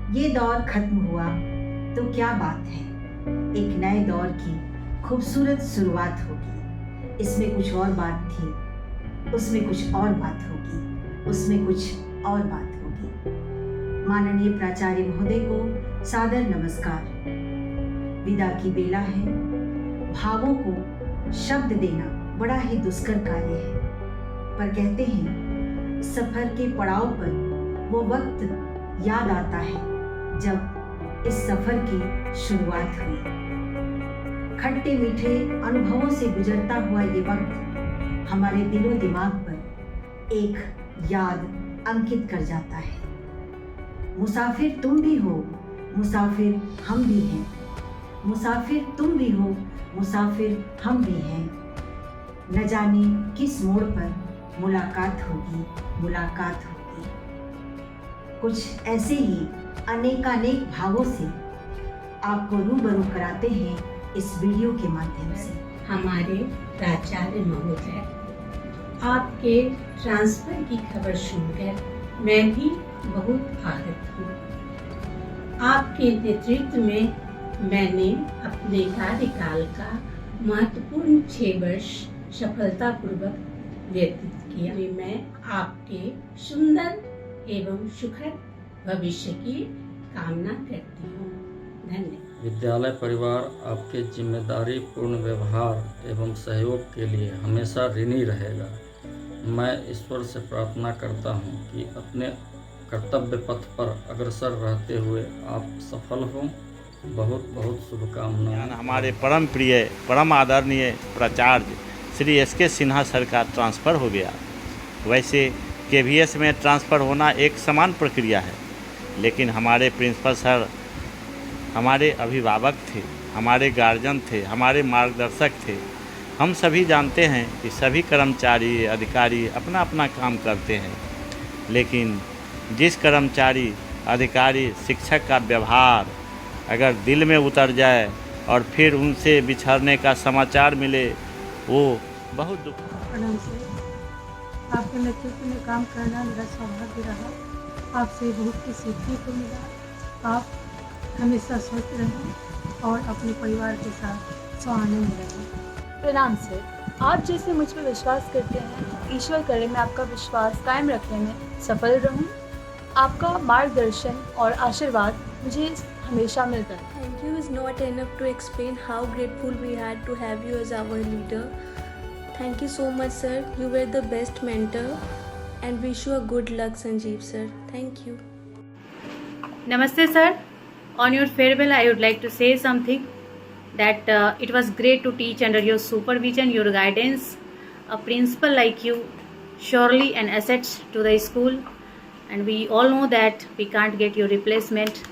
ये दौर खत्म हुआ तो क्या बात है, एक नए दौर की खूबसूरत शुरुआत होगी। इसमें कुछ और बात थी, उसमें कुछ और बात होगी, उसमें कुछ और बात होगी। माननीय प्राचार्य महोदय को सादर नमस्कार। विदा की बेला है। भावों को शब्द देना बड़ा ही दुष्कर कार्य है, पर कहते हैं सफर के पड़ाव पर वो वक्त याद आता है जब इस सफर की शुरुआत हुई। खट्टे मीठे अनुभवों से गुजरता हुआ ये वक्त हमारे दिलो दिमाग पर एक याद अंकित कर जाता है। मुसाफिर तुम भी हो, मुसाफिर हम भी हैं। मुसाफिर तुम भी हो, मुसाफिर हम भी हैं। न जाने किस मोड़ पर मुलाकात होगी, मुलाकात होगी। कुछ ऐसे ही अनेकानेक भावों से आपको रूबरू कराते हैं इस वीडियो के माध्यम से। हमारे प्राचार्य महोदय, आपके ट्रांसफर की खबर सुनकर मैं भी बहुत आहत हूँ। आपके नेतृत्व में मैंने अपने कार्यकाल का महत्वपूर्ण 6 वर्ष सफलतापूर्वक व्यतीत किया। मैं आपके सुंदर एवं सुखद भविष्य की कामना करती हूँ। धन्यवाद। विद्यालय परिवार आपके जिम्मेदारी पूर्ण व्यवहार एवं सहयोग के लिए हमेशा ऋणी रहेगा। मैं ईश्वर से प्रार्थना करता हूँ कि अपने कर्तव्य पथ पर अग्रसर रहते हुए आप सफल हों। बहुत बहुत शुभकामनाएं। हमारे परम प्रिय परम आदरणीय प्राचार्य श्री SK सिन्हा सर का ट्रांसफ़र हो गया। वैसे KVS में ट्रांसफ़र होना एक समान प्रक्रिया है, लेकिन हमारे प्रिंसिपल सर हमारे अभिभावक थे, हमारे गार्जियन थे, हमारे मार्गदर्शक थे। हम सभी जानते हैं कि सभी कर्मचारी अधिकारी अपना अपना काम करते हैं, लेकिन जिस कर्मचारी अधिकारी शिक्षक का व्यवहार अगर दिल में उतर जाए और फिर उनसे बिछड़ने का समाचार मिले, वो बहुत दुख। आपके नेतृत्व में काम करना मेरा सौभाग्य रहा। आपसे बहुत कुछ सीखने को मिला। आप हमेशा स्वस्थ रहें और अपने परिवार के साथ स्वानंद रहें। प्रणाम सर। आप जैसे मुझ पर विश्वास करते हैं, ईश्वर करे मैं आपका विश्वास कायम रखने में सफल रहूं। आपका मार्गदर्शन और आशीर्वाद मुझे हमेशा मिलता है। Thank you is not enough to explain how grateful we had to have you as our leader. Thank you so much, sir. You were the best mentor, and wish you a good luck, Sanjeev sir. Thank you. Namaste sir. On your farewell, I would like to say something that it was great to teach under your supervision, your guidance. A principal like you surely an asset to the school, and we all know that we can't get your replacement.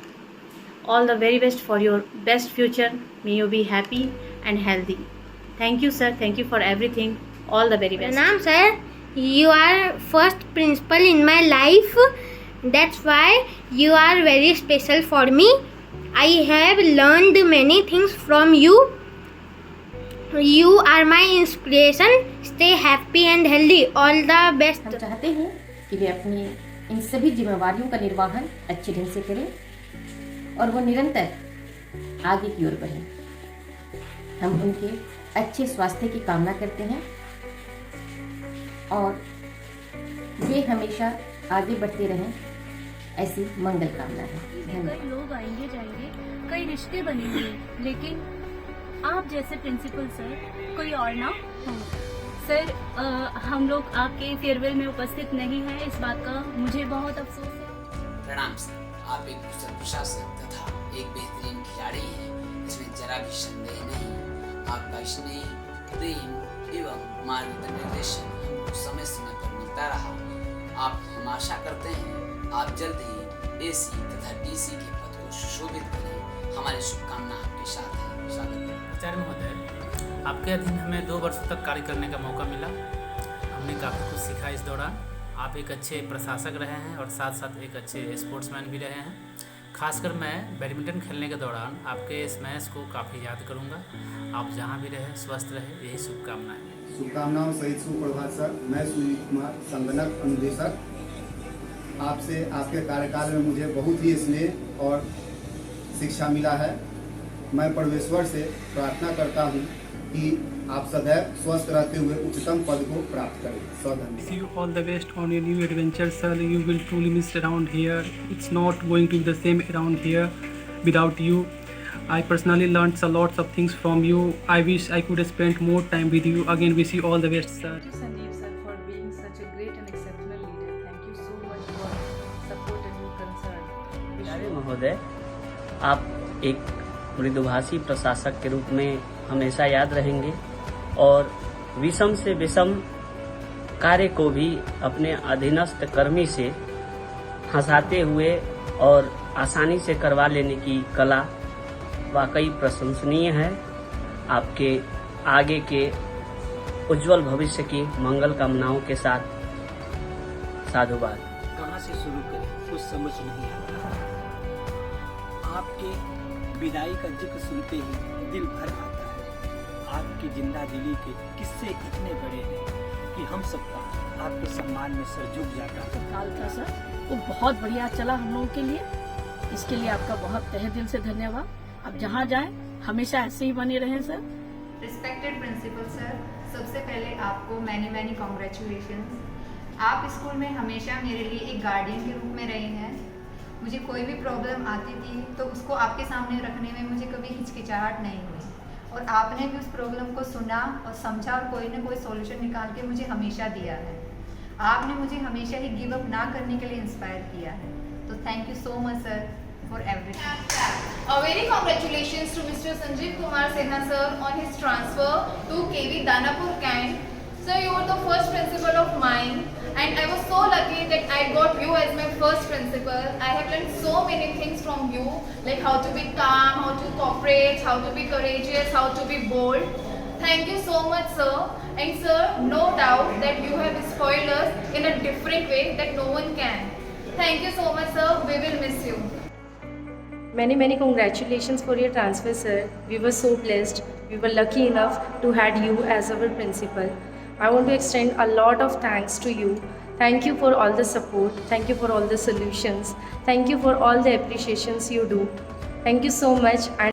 All the very best for your best future. May you be happy and healthy. Thank you sir. Thank you for everything. All the very best. Pranam sir. You are first principal in my life. That's why you are very special for me. I have learned many things from you. You are my inspiration. Stay happy and healthy. All the best. हम चाहते हैं कि वे अपनी इन सभी जिम्मेवारियों का निर्वहन अच्छे ढंग से करें और वो निरंतर आगे की ओर बढ़ें। हम उनके अच्छे स्वास्थ्य की कामना करते हैं और वे हमेशा आगे बढ़ते रहें, ऐसी मंगल कामना है। धन्यवाद। लोग आएंगे जाएंगे, कई रिश्ते बनेंगे, लेकिन आप जैसे प्रिंसिपल सर कोई और ना हो। सर हम लोग आपके फेयरवेल में उपस्थित नहीं हैं, इस बात का मुझे बहुत अफसोस है। प्रणाम सर। आप एक कुशल प्रशासक तथा एक बेहतरीन खिलाड़ी हैं, इसमें जरा भी संदेह नहीं। आपका स्नेह, प्रेम एवं मार्गदर्शन हमको समय समय पर मिलता रहा। हम आशा करते हैं आप जल्द ही AC तथा DC के पद को सुशोभित करें। हमारी शुभकामना आपके साथ है। स्वागत है। आचार्य महोदय, आपके अधीन हमें 2 वर्षों तक कार्य करने का मौका मिला। हमने काफ़ी कुछ सीखा इस दौरान। आप एक अच्छे प्रशासक रहे हैं और साथ साथ एक अच्छे स्पोर्ट्समैन भी रहे हैं। खासकर मैं बैडमिंटन खेलने के दौरान आपके इस मैच को काफ़ी याद करूंगा। आप जहां भी रहे स्वस्थ रहे, यही शुभकामनाएं। शुभकामनाओं सहित सुप्रभात सर। मैं सुनील कुमार, संगणक अनुदेशक आपसे आपके कार्यकाल में मुझे बहुत ही स्नेह और शिक्षा मिला है। मैं परमेश्वर से प्रार्थना करता हूँ कि आप सदैव स्वस्थ रहते हुए उच्चतम पद को प्राप्त करें। Wish you all the best on your new adventure, sir. You will truly miss around here. It's not going to be the same around here without you. I personally learned a lot of things from you. I wish I could have spent more time with you. Again, wish you all the best, sir. Thank you, Sanjeev sir, for being such a great and exceptional leader. Thank you so much for support and your concern. Wish प्यारे you महोदय, आप एक मृदुभाषी प्रशासक के रूप में हमेशा याद रहेंगे और विषम से विषम कार्य को भी अपने अधीनस्थ कर्मी से हंसाते हुए और आसानी से करवा लेने की कला वाकई प्रशंसनीय है। आपके आगे के उज्जवल भविष्य की मंगल कामनाओं के साथ साधुवाद। कहाँ से शुरू करें कुछ समझ नहीं आता। आपके विदाई का जिक्र सुनते ही दिल भर आता है। आपकी जिंदा दिली के किस्से इतने बड़े हैं कि हम सबका आपके सम्मान में सर झुक जाता है। काल था सर, वो बहुत बढ़िया चला हम लोगों के लिए। इसके लिए आपका बहुत तहे दिल से धन्यवाद। अब जहाँ जाए हमेशा ऐसे ही बने रहें सर। रिस्पेक्टेड प्रिंसिपल सर, सबसे पहले आपको मैनी कॉन्ग्रेचुलेशंस। आप स्कूल में हमेशा मेरे लिए एक गार्डियन के रूप में रहे हैं। मुझे कोई भी प्रॉब्लम आती थी तो उसको आपके सामने रखने में मुझे कभी हिचकिचाहट नहीं हुई और आपने भी उस प्रॉब्लम को सुना और समझा और कोई ना कोई सॉल्यूशन निकाल के मुझे हमेशा दिया है। आपने मुझे हमेशा ही गिव अप ना करने के लिए इंस्पायर किया है। तो thank you so much sir for everything. A very congratulations to Mr. Sanjeev Kumar Sinha sir on his transfer to KV Danapur Camp. Sir, you were the first principal of mine and I was so lucky that I got you as my first principal. I have learned so many things from you, like how to be calm, how to cooperate, how to be courageous, how to be bold. Thank you so much sir. And sir, no doubt that you have spoiled us in a different way that no one can. Thank you so much sir. We will miss you. Many congratulations for your transfer, sir. We were so blessed. We were lucky enough to had you as our principal. I want to extend a lot of thanks to you. Thank you for all the support. Thank you for all the solutions. Thank you for all the appreciations you do. Thank you so much. And